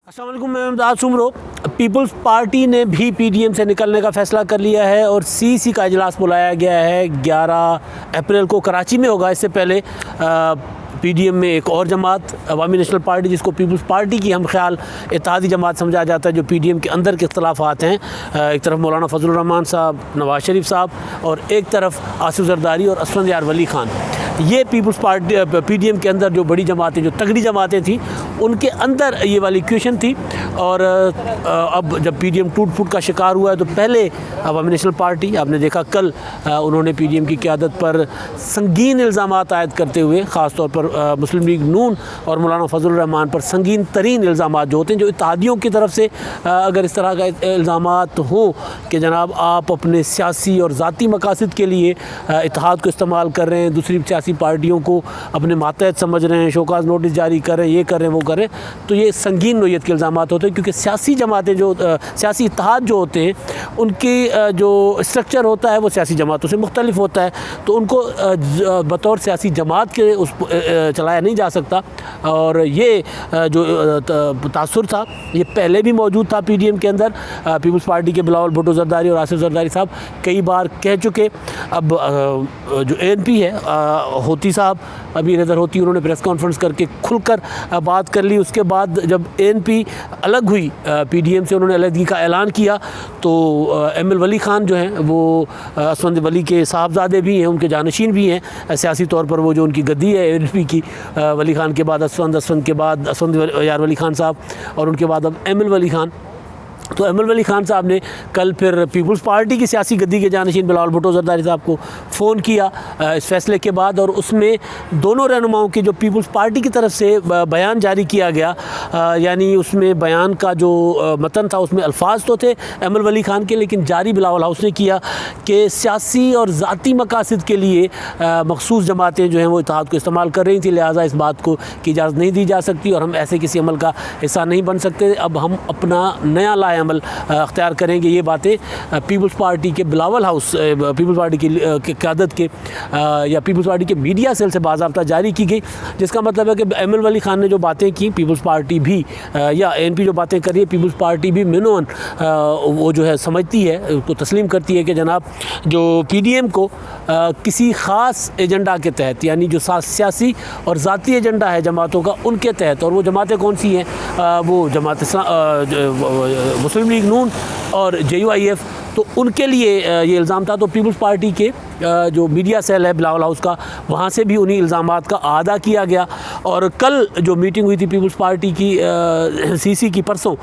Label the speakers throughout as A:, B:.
A: अस्सलाम वालेकुम, मैं इमदाद सुमरो। पीपल्स पार्टी ने भी पीडीएम से निकलने का फ़ैसला कर लिया है और सीसी का इजलास बुलाया गया है। 11 अप्रैल को कराची में होगा। इससे पहले पीडीएम में एक और जमात अवामी नेशनल पार्टी, जिसको पीपल्स पार्टी की हम ख्याल इत्तेहादी जमात समझा जाता है, जो पीडीएम के अंदर के इख्तलाफात हैं। एक तरफ मौलाना फजलुर रहमान साहब, नवाज शरीफ साहब, और एक तरफ आसिफ जरदारी और असफंद यार वली खान। ये पीपल्स पार्टी पीडीएम के अंदर जो बड़ी जमातें, जो तगड़ी जमातें थी, उनके अंदर ये वाली इक्वेशन थी। और अब जब पीडीएम टूट फूट का शिकार हुआ है, तो पहले अवामी नेशनल पार्टी, आपने देखा कल उन्होंने पीडीएम की क़यादत पर संगीन इल्ज़ामात आयद करते हुए, ख़ास तौर पर मुस्लिम लीग नून और मौलाना फजलुर रहमान पर संगीन तरीन इल्ज़ामात जो होते हैं, जो इत्तेहादियों की तरफ से अगर इस तरह का इल्ज़ामात हों कि जनाब आप अपने सियासी और ज़ाती मकासद के लिए इत्तेहाद को इस्तेमाल कर रहे हैं, दूसरी सियासी पार्टियों को अपने मातहत समझ रहे हैं, शोकाज़ नोटिस जारी कर रहे हैं, ये कर रहे हैं, वो कर रहे हैं, तो ये संगीन नोयत के इल्ज़ामात होते हैं। क्योंकि सियासी जमातें जो सियासी इत्तेहाद जो होते हैं, उनकी जो स्ट्रक्चर होता है वो सियासी जमातों से मुख्तलिफ होता है, तो उनको बतौर सियासी जमात के उस चलाया नहीं जा सकता। और ये जो तासुर था, ये पहले भी मौजूद था पीडीएम के अंदर। पीपल्स पार्टी के बिलावल भुट्टो जरदारी और आसिफ जरदारी साहब कई बार कह चुके। अब जो एएनपी है, होती साहब अभी नज़र होती, उन्होंने प्रेस कॉन्फ्रेंस करके खुलकर बात कर ली। उसके बाद जब एएनपी अलग हुई पीडीएम से, उन्होंने अलहदगी का ऐलान किया, तो एमएल वली खान जो हैं, वो असफंद वली के साहबजादे भी हैं, उनके जानशीन भी हैं सियासी तौर पर। वो जो उनकी गद्दी है एएनपी की, वली खान के बाद असफंद के बाद असफंद यार वली खान साहब, और उनके बाद अब एमएल वली खान। तो एमएल वली खान साहब ने कल फिर पीपल्स पार्टी की सियासी गद्दी के जानशीन बिलावल भुट्टो जरदारी साहब को फ़ोन किया इस फैसले के बाद, और उसमें दोनों रहनुमाओं के जो पीपल्स पार्टी की तरफ से बयान जारी किया गया, यानी उसमें बयान का जो मतन था, उसमें अल्फाज तो थे एमएल वली खान के, लेकिन जारी बिलावल हाउस ने किया कि सियासी और ज़ाती मकासद के लिए मखसूस जमातें जो हैं वो इत्तेहाद को इस्तेमाल कर रही थी, लिहाजा इस बात को की इजाज़त नहीं दी जा सकती और हम ऐसे किसी अमल का हिस्सा नहीं बन सकते। अब हम अपना नया लाए अमल अख्तियार करेंगे। ये बातें पीपल्स पार्टी के बिलावल हाउस, पीपल्स पार्टी की क़यादत के या पीपल्स पार्टी के मीडिया सेल से बाज़ाब्ता जारी की गई, जिसका मतलब है कि एमएल वली खान ने जो बातें की, पीपल्स पार्टी भी या एएनपी जो बातें कर रही है, पीपल्स पार्टी भी मिनोन वो जो है समझती है, उसको तस्लीम करती है कि जनाब जो पीडीएम को किसी ख़ास एजेंडा के तहत, यानी जो सियासी और ज़ाती एजेंडा है जमातों का, उनके तहत, और वो जमातें कौन सी हैं, वो जमात मुस्लिम लीग नून और JUIF, तो उनके लिए ये इल्ज़ाम था। तो पीपल्स पार्टी के जो मीडिया सेल है बिलावल हाउस का, वहाँ से भी उन्हीं इल्ज़ामात का आदा किया गया। और कल जो मीटिंग हुई थी पीपल्स पार्टी की सीसी की, परसों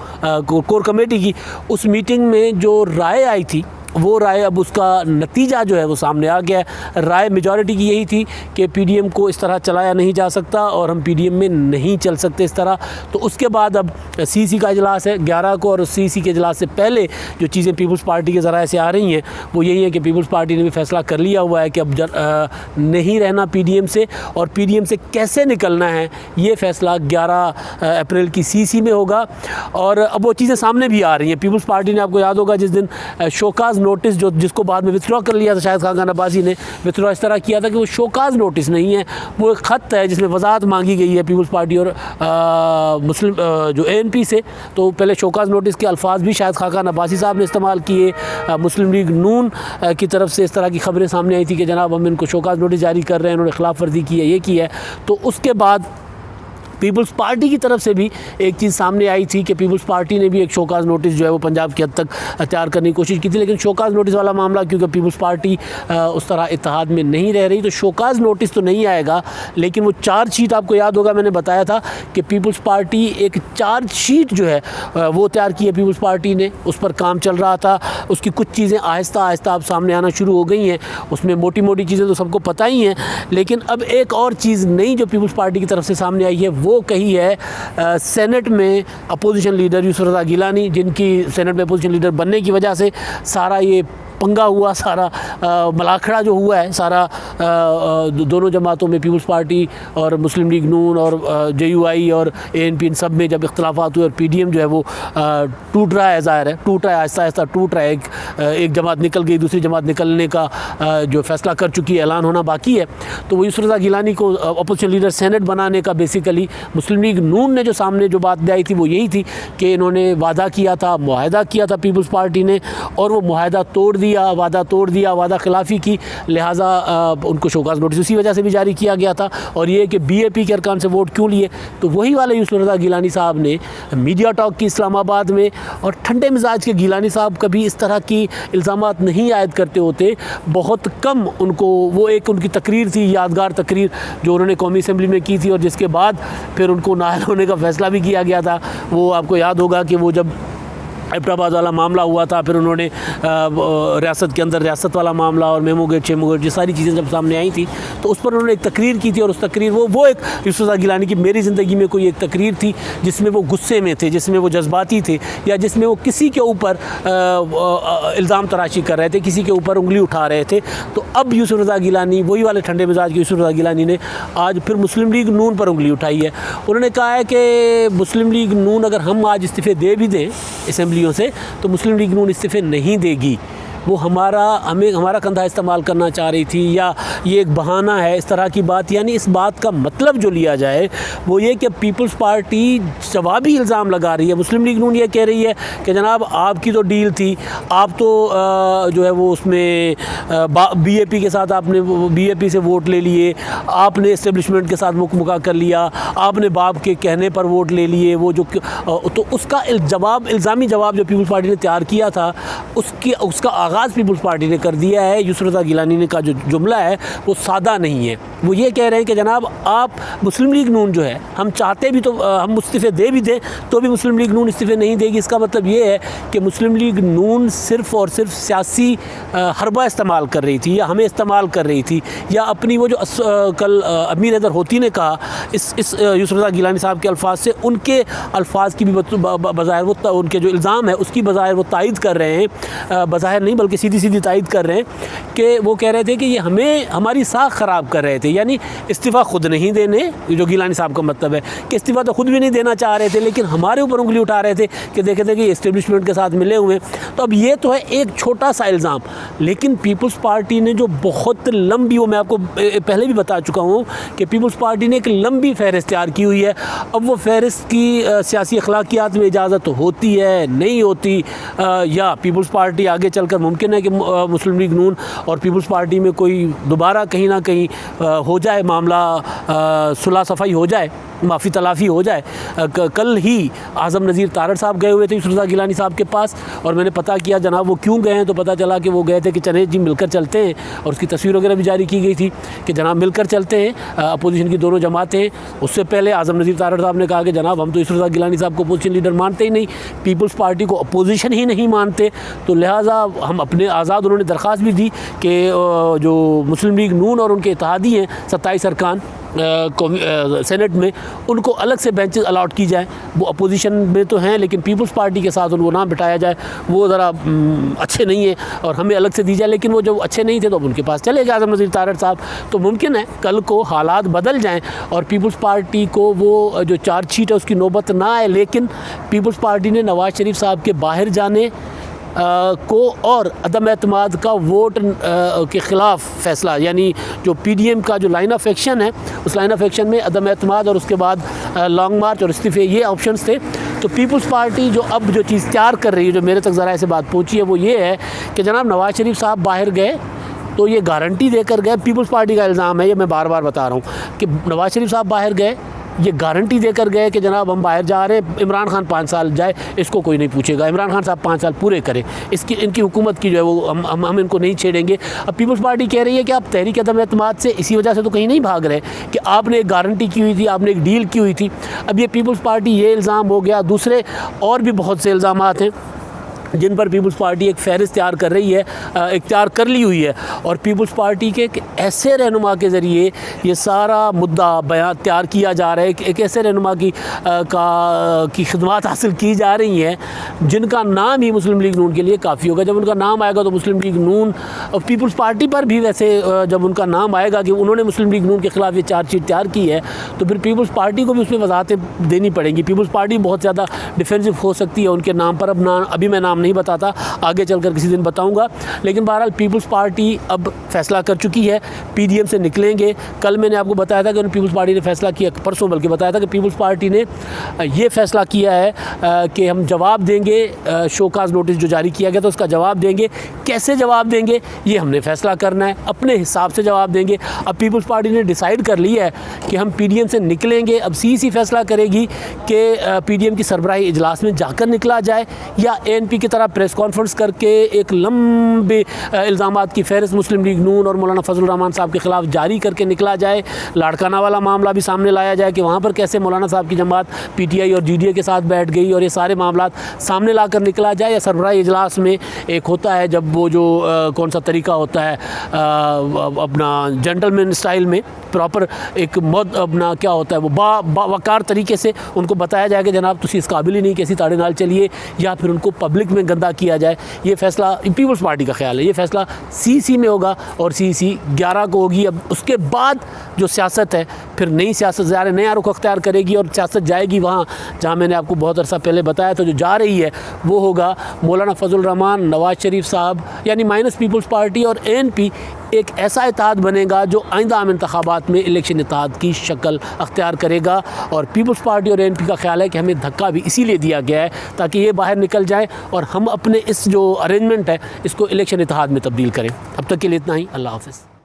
A: कोर कमेटी की, उस मीटिंग में जो राय आई थी, वो राय अब उसका नतीजा जो है वो सामने आ गया है। राय मेजॉरिटी की यही थी कि पीडीएम को इस तरह चलाया नहीं जा सकता और हम पीडीएम में नहीं चल सकते इस तरह। तो उसके बाद अब सीसी का इजलास है 11 को, और सीसी के इजलास से पहले जो चीज़ें पीपल्स पार्टी के ज़राए से आ रही हैं वो यही है कि पीपल्स पार्टी ने भी फैसला कर लिया हुआ है कि अब नहीं रहना पीडीएम से, और पीडीएम से कैसे निकलना है ये फ़ैसला 11 अप्रैल की सीसी में होगा। और अब वो चीज़ें सामने भी आ रही हैं। पीपल्स पार्टी ने, आपको याद होगा, जिस दिन शोकाज़ नोटिस जो जिसको बाद में विथड्रॉ कर लिया था, शायद खान अब्बासी ने विथड्रॉ इस तरह किया था कि वो शोकाज़ नोटिस नहीं है, वो एक ख़त है जिसमें वजाहत मांगी गई है पीपल्स पार्टी और मुस्लिम जो एएनपी से। तो पहले शोकाज़ नोटिस के अल्फाज भी शायद खान अब्बासी साहब ने इस्तेमाल किए। मुस्लिम लीग नून की तरफ से इस तरह की खबरें सामने आई थी कि जनाब हम इनको शोकाज़ नोटिस जारी कर रहे हैं, इन्होंने खिलाफ वर्जी की है, ये की है। तो उसके बाद पीपल्स पार्टी की तरफ से भी एक चीज़ सामने आई थी कि पीपल्स पार्टी ने भी एक शोकाज़ नोटिस जो है वो पंजाब की हद तक तैयार करने की कोशिश की थी, लेकिन शोकाज़ नोटिस वाला मामला, क्योंकि पीपल्स पार्टी उस तरह इत्तेहाद में नहीं रह रही, तो शोकाज़ नोटिस तो नहीं आएगा। लेकिन वो चार्जशीट, आपको याद होगा मैंने बताया था कि पीपल्स पार्टी एक चार्जशीट जो है वो तैयार की है पीपल्स पार्टी ने, उस पर काम चल रहा था। उसकी कुछ चीज़ें आहिस्ता आहिस्ता अब सामने आना शुरू हो गई हैं। उसमें मोटी मोटी चीज़ें तो सबको पता ही हैं, लेकिन अब एक और चीज़ नई जो पीपल्स पार्टी की तरफ से सामने आई है वो कही है सेनेट में अपोजिशन लीडर यूसुफ रज़ा गिलानी, जिनकी सेनेट में अपोजिशन लीडर बनने की वजह से सारा ये पंगा हुआ, सारा मलाखड़ा जो हुआ है सारा दोनों जमातों में, पीपल्स पार्टी और मुस्लिम लीग नून और JUI और ANP, इन सब में जब इख्तलाफात हुए और PDM जो है वो टूट रहा है, ज़ाहिर है टूट रहा है, आहिस्ता आहिस्ता टूट रहा है। एक जमात निकल गई, दूसरी जमात निकलने का जो फैसला कर चुकी है, ऐलान होना बाकी है। तो वो यूसुफ रज़ा गिलानी को अपोजिशन लीडर सेनेट बनाने का बेसिकली मुस्लिम लीग नून ने जो सामने जो बात आई थी वो यही थी कि इन्होंने वादा किया था, मुआहदा किया था पीपल्स पार्टी ने, और वो मुआहदा तोड़ दिया, वादा खिलाफ़ी की, लिहाजा उनको शोकाज़ नोटिस उसी वजह से भी जारी किया गया था। और ये कि BAP के अरकान से वोट क्यों लिए, तो वही वाले यूसुफ रज़ा गिलानी साहब ने मीडिया टॉक की इस्लामाबाद में, और ठंडे मिजाज के गिलानी साहब कभी इस तरह की इल्ज़ामात नहीं आयद करते होते, बहुत कम उनको, वो एक उनकी तकरीर थी, यादगार तकरीर जो उन्होंने कौमी असेंबली में की थी, और जिसके बाद फिर उनको नाअहल होने का फ़ैसला भी किया गया था। वो आपको याद होगा कि वो जब एबटाबाद वाला मामला हुआ था, फिर उन्होंने रियासत के अंदर रियासत वाला मामला और मेमो गेट, चेमो गेट, ये सारी चीज़ें जब सामने आई थी तो उस पर उन्होंने एक तकरीर की थी। और उस तकरीर वो एक यूसुफ रज़ा गिलानी की मेरी ज़िंदगी में कोई एक तकरीर थी जिसमें वो गुस्से में थे, जिसमें वो जज्बाती थे, या जिसमें वो किसी के ऊपर इल्ज़ाम तराशी कर रहे थे, किसी के ऊपर उंगली उठा रहे थे। तो अब यूसुफ रज़ा गिलानी, वही वाले ठंडे मिजाज के यूसुफ रज़ा गिलानी ने आज फिर मुस्लिम लीग नून पर उंगली उठाई है। उन्होंने कहा है कि मुस्लिम लीग नून अगर हम आज इस्तीफ़े दे भी दें असेंबलियों से तो मुस्लिम लीग नून इस्तीफ़े नहीं देगी। वो हमारा कंधा इस्तेमाल करना चाह रही थी, या ये एक बहाना है, इस तरह की बात। यानी इस बात का मतलब जो लिया जाए वो ये कि पीपल्स पार्टी जवाबी इल्ज़ाम लगा रही है। मुस्लिम लीग नून ये कह रही है कि जनाब आपकी तो डील थी, आप तो जो है वो उसमें BAP के साथ आपने BAP से वोट ले लिए, आपने इस्टेब्लिशमेंट के साथ मुका कर लिया, आपने बाप के कहने पर वोट ले लिए। वो जो तो उसका इल्ज़ामी जवाब जो पीपल्स पार्टी ने तैयार किया था उसका आगाज़ पीपल्स पार्टी ने कर दिया है। यूसुफ रज़ा गिलानी ने का जो जुमला है वो सादा नहीं है। वो ये कह रहे हैं कि जनाब आप मुस्लिम लीग नून जो है, हम चाहते भी तो हम इस्तीफ़े दे भी दें तो भी मुस्लिम लीग नून इस्तीफ़े नहीं देगी। इसका मतलब ये है कि मुस्लिम लीग नून सिर्फ़ और सिर्फ सियासी हरबा इस्तेमाल कर रही थी, या हमें इस्तेमाल कर रही थी, या अपनी वो जो कल अमीर हैदर होती ने कहा इस यूसुफ रज़ा गिलानी साहब के अल्फाज से, उनके अल्फाज की भी बज़ाहिर वो उनके जो इल्ज़ाम है उसकी बज़ाहिर वो तायद कर रहे हैं, बज़ाहिर नहीं बल्कि सीधी तायद कर रहे हैं कि वो कह रहे थे कि ये हमारी साख ख़राब कर रहे थे। यानी इस्तीफ़ा ख़ुद नहीं देने, जो गिलानी साहब का मतलब है कि इस्तीफ़ा तो ख़ुद भी नहीं देना चाह रहे थे, लेकिन हमारे ऊपर उंगली उठा रहे थे कि देखे थे कि इस्टेब्लिशमेंट के साथ मिले हुए। तो अब ये तो है एक छोटा सा इल्ज़ाम, लेकिन पीपल्स पार्टी ने जो बहुत लंबी, वो मैं आपको पहले भी बता चुका हूँ कि पीपल्स पार्टी ने एक लंबी फहरिस्त तैयार की हुई है। अब वो फहरिस्त की सियासी अखलाकियात में इजाज़त होती है, नहीं होती, या पीपल्स पार्टी आगे चलकर मुमकिन है कि मुस्लिम लीग नून और पीपल्स पार्टी में कोई दोबारा कहीं ना कहीं हो जाए मामला, सुलह सफ़ाई हो जाए, माफ़ी तलाफ़ी हो जाए। कल ही आज़म नज़ीर तारड़ साहब गए हुए थे यूसुफ रज़ा गिलानी साहब के पास, और मैंने पता किया जनाब वो क्यों गए हैं, तो पता चला कि वो गए थे कि चले जी मिलकर चलते हैं, और उसकी तस्वीर वगैरह भी जारी की गई थी कि जनाब मिलकर चलते हैं, अपोजिशन की दोनों जमातें। उससे पहले आज़म नज़ीर तारड़ साहब ने कहा कि जनाब हम तो यूसुफ रज़ा गिलानी साहब को अपोजिशन लीडर मानते ही नहीं, पीपल्स पार्टी को अपोजिशन ही नहीं मानते, तो लिहाजा हम अपने आज़ाद, उन्होंने दरख्वास्त भी दी कि जो मुस्लिम लीग नून और उनके इत्तेहादी हैं 27 अरकान सेनेट में, उनको अलग से बेंचेस अलाट की जाए। वो अपोजिशन में तो हैं लेकिन पीपल्स पार्टी के साथ उनको ना बिठाया जाए, वो ज़रा अच्छे नहीं है, और हमें अलग से दी जाए। लेकिन वो जो अच्छे नहीं थे तो अब उनके पास चले गए आज़म नज़ीर तारड़ साहब। तो मुमकिन है कल को हालात बदल जाएं और पीपल्स पार्टी को वो जो चार्जशीट है उसकी नौबत ना आए, लेकिन पीपल्स पार्टी ने नवाज़ शरीफ साहब के बाहर जाने को और अदम एतमाद का वोट के ख़िलाफ़ फ़ैसला, यानी जो PDM का जो लाइन ऑफ एक्शन है, उस लाइन ऑफ एक्शन में अदम एतमाद और उसके बाद लॉन्ग मार्च और इस्तीफ़े, ये ऑप्शंस थे। तो पीपल्स पार्टी जो अब जो चीज़ तैयार कर रही है, जो मेरे तक ज़रा ऐसे बात पहुँची है, वो ये है कि जनाब नवाज़ शरीफ साहब बाहर गए तो ये गारंटी देकर गए, पीपल्स पार्टी का इल्ज़ाम है, ये मैं बार बार बता रहा हूँ कि नवाज़ शरीफ साहब बाहर गए, ये गारंटी देकर गए कि जनाब हम बाहर जा रहे हैं, इमरान खान 5 साल जाए इसको कोई नहीं पूछेगा, इमरान खान साहब 5 साल पूरे करें, इनकी हुकूमत की जो है वो हम इनको नहीं छेड़ेंगे। अब पीपल्स पार्टी कह रही है कि आप तहरीक अदम एतमाद से इसी वजह से तो कहीं नहीं भाग रहे कि आपने एक गारंटी की हुई थी, आपने एक डील की हुई थी। अब ये पीपल्स पार्टी ये इल्ज़ाम हो गया, दूसरे और भी बहुत से इल्ज़ाम हैं जिन पर पीपल्स पार्टी एक फहरिस्त तैयार कर रही है, इख्तियार कर ली हुई है, और पीपल्स पार्टी के एक ऐसे रहनुमा के ज़रिए ये सारा मुद्दा बयान तैयार किया जा रहा है, एक ऐसे रहनुमा की खिदमत हासिल की जा रही हैं जिनका नाम ही मुस्लिम लीग नून के लिए काफ़ी होगा। जब उनका नाम आएगा तो मुस्लिम लीग नून और पीपल्स पार्टी पर भी वैसे जब उनका नाम आएगा कि उन्होंने मुस्लिम लीग नून के ख़िलाफ़ ये चार्जशीट तैयार की है, तो फिर पीपल्स पार्टी को भी उसमें वजाहतें देनी पड़ेंगी। पीपल्स पार्टी बहुत ज़्यादा डिफेंसिव हो सकती है उनके नाम पर। अभी मैं नाम नहीं बताता, आगे चलकर किसी दिन बताऊंगा। लेकिन बहरहाल पीपल्स पार्टी अब फैसला कर चुकी है, पीडीएम से निकलेंगे। कल मैंने आपको बताया था कि पीपल्स पार्टी ने फैसला किया, परसों बल्कि बताया था कि पीपल्स पार्टी ने ये फैसला किया है कि हम जवाब देंगे, शोकाज नोटिस जो जारी किया गया था उसका जवाब देंगे। कैसे जवाब देंगे ये हमने फैसला करना है, अपने हिसाब से जवाब देंगे। अब पीपल्स पार्टी ने डिसाइड कर लिया है कि हम पीडीएम से निकलेंगे। अब सीईसी फैसला करेगी कि पीडीएम की सरबराही इजलास में जाकर निकला जाए या एएनपी की तरह प्रेस कॉन्फ्रेंस करके एक लंबे इल्ज़ामात की फहरिस्त मुस्लिम लीग नून और मौलाना फजलुर रहमान साहब के ख़िलाफ़ जारी करके निकला जाए। लाड़काना वाला मामला भी सामने लाया जाए कि वहाँ पर कैसे मौलाना साहब की जमात पीटीआई और जीडीए के साथ बैठ गई, और ये सारे मामला सामने ला कर निकला जाए। या सरबराही इजलास में एक होता है जब वो जो कौन सा तरीका होता है अपना जेंटलमैन स्टाइल में प्रॉपर एक अपना क्या होता है वो वकार तरीके से उनको बताया जाए कि जनाब तुसी इस काबिल ही नहीं कि ऐसी ताड़े नाल चलिए, या फिर उनको पब्लिक में गंदा किया जाए। ये फैसला पीपल्स पार्टी का ख्याल है, ये फैसला सीईसी में होगा और सीईसी 11 को होगी। अब उसके बाद जो सियासत है फिर नई सियासत ज़ाहिर नया रुख अख्तियार करेगी और सियासत जाएगी वहाँ जहाँ मैंने आपको बहुत अरसा पहले बताया था। जो जा रही है वो होगा मौलाना फजलुर रहमान, नवाज शरीफ साहब, यानी माइनस पीपल्स पार्टी और एएनपी एक ऐसा इत्तेहाद बनेगा जो आइंदा आम इंतखाबात में इलेक्शन इत्तेहाद की शक्ल अख्तियार करेगा। और पीपल्स पार्टी और एएनपी का ख्याल है कि हमें धक्का भी इसीलिए दिया गया है ताकि ये बाहर निकल जाए और हम अपने इस जो अरेंजमेंट है इसको इलेक्शन इत्तेहाद में तब्दील करें। अब तक के लिए इतना ही। अल्लाह हाफ़िज़।